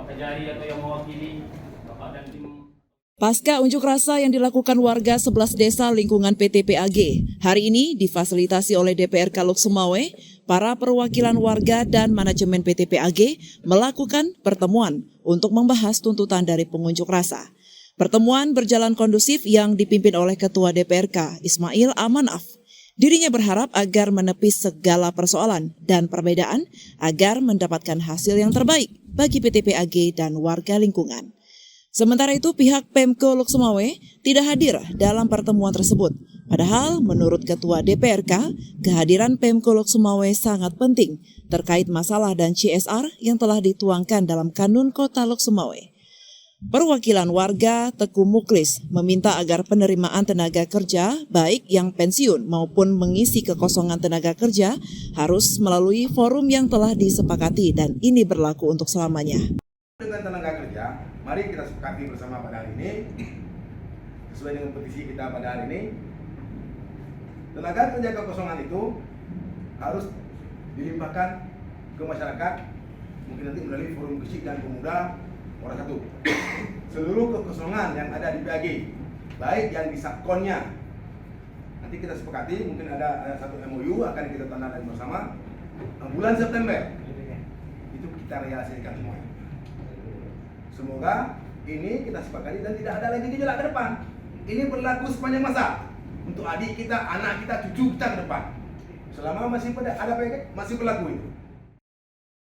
Kejari atau yang mewakili Bapak dan tim. Pasca unjuk rasa yang dilakukan warga 11 desa lingkungan PT PAG, hari ini difasilitasi oleh DPRK Lok Sumawe, para perwakilan warga dan manajemen PT PAG melakukan pertemuan untuk membahas tuntutan dari pengunjuk rasa. Pertemuan berjalan kondusif yang dipimpin oleh Ketua DPRK Ismail Amanaf. Dirinya berharap agar menepis segala persoalan dan perbedaan agar mendapatkan hasil yang terbaik bagi PT PAG dan warga lingkungan. Sementara itu, pihak Pemko Lok Sumawe tidak hadir dalam pertemuan tersebut. Padahal menurut Ketua DPRK, kehadiran Pemko Lok Sumawe sangat penting terkait masalah dan CSR yang telah dituangkan dalam Kanun Kota Lok Sumawe. Perwakilan warga Teku Muklis meminta agar penerimaan tenaga kerja, baik yang pensiun maupun mengisi kekosongan tenaga kerja, harus melalui forum yang telah disepakati dan ini berlaku untuk selamanya. Dengan tenaga kerja, mari kita sepakati bersama pada hari ini, sesuai dengan petisi kita pada hari ini, tenaga kerja kekosongan itu harus dilimpahkan ke masyarakat, mungkin nanti melalui forum Gesik dan Pemuda Ora 1. Seluruh kekosongan yang ada di PAG, baik yang di Satkonnya, nanti kita sepakati, mungkin ada satu MOU akan kita tanda tangan bersama bulan September, itu kita realisasikan semuanya. Semoga ini kita sepakati dan tidak ada lagi gejolak ke depan. Ini berlaku sepanjang masa untuk adik kita, anak kita, cucu kita ke depan. Selama masih ada PAG, masih berlaku itu.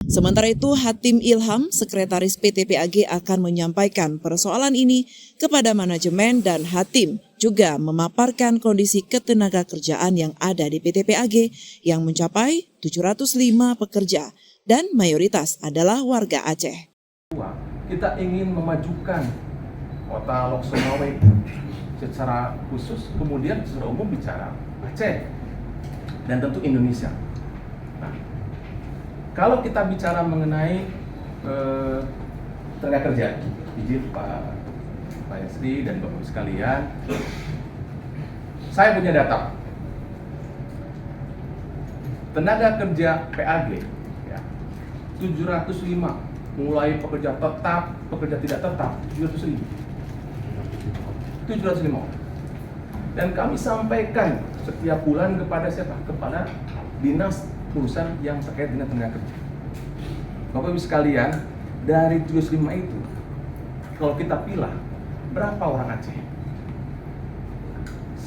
Sementara itu, Hatim Ilham, Sekretaris PT PAG akan menyampaikan persoalan ini kepada manajemen dan Hatim juga memaparkan kondisi ketenaga kerjaan yang ada di PT PAG yang mencapai 705 pekerja dan mayoritas adalah warga Aceh. Kita ingin memajukan kota Lok Sumawe secara khusus, kemudian secara umum bicara Aceh dan tentu Indonesia. Nah, kalau kita bicara mengenai tenaga kerja, izin Pak Yasri dan Bapak sekalian, saya punya data tenaga kerja PAG ya, 705. Mulai pekerja tetap, pekerja tidak tetap, 705. Dan kami sampaikan setiap bulan kepada siapa? Kepada dinas perusahaan yang terkait dengan tenaga kerja. Bapak Ibu sekalian, dari 705 itu, kalau kita pilih, berapa orang Aceh?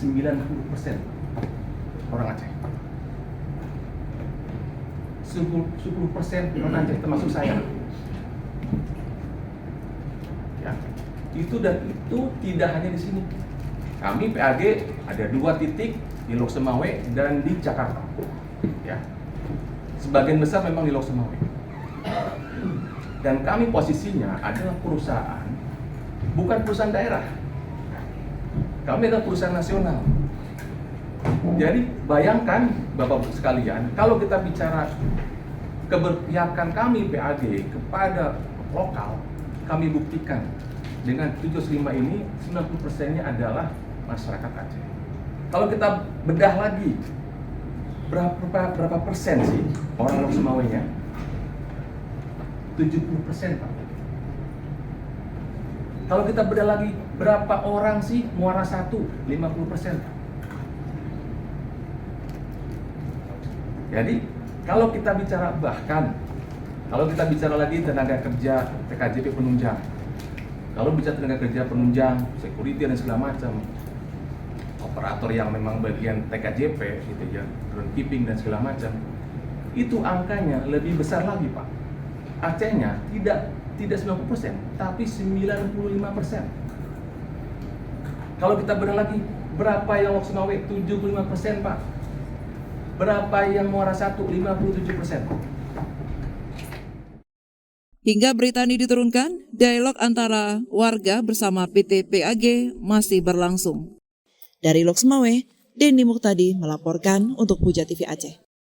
90% orang Aceh. 10% orang Aceh, termasuk saya. Ya, itu tidak hanya di sini. Kami PAG ada 2 titik di Lok Sumawe dan di Jakarta. Ya, sebagian besar memang di Lok Sumawe. Dan kami posisinya adalah perusahaan, bukan perusahaan daerah. Kami adalah perusahaan nasional. Jadi bayangkan Bapak-Bapak sekalian, kalau kita bicara keberpihakan kami PAG kepada lokal, kami buktikan dengan 705 ini 90%-nya adalah masyarakat Aceh. Kalau kita bedah lagi, berapa persen sih orang Lok Sumawe-nya? 70%, Pak. Kalau kita bedah lagi, berapa orang sih Muara 1? 50%. Jadi kalau kita bicara kalau kita bicara lagi tenaga kerja TKJP penunjang, kalau bicara tenaga kerja penunjang, security dan segala macam, operator yang memang bagian TKJP gitu ya, groundkeeping dan segala macam, itu angkanya lebih besar lagi, Pak. Acehnya tidak 90%, tapi 95%. Kalau kita bedah lagi, berapa yang Lok Sumawe? 75%, Pak. Berapa yang Muara 1? 57%. Hingga berita ini diturunkan, dialog antara warga bersama PT PAG masih berlangsung. Dari Lok Sumawe, Denny Muktadi melaporkan untuk Puja TV Aceh.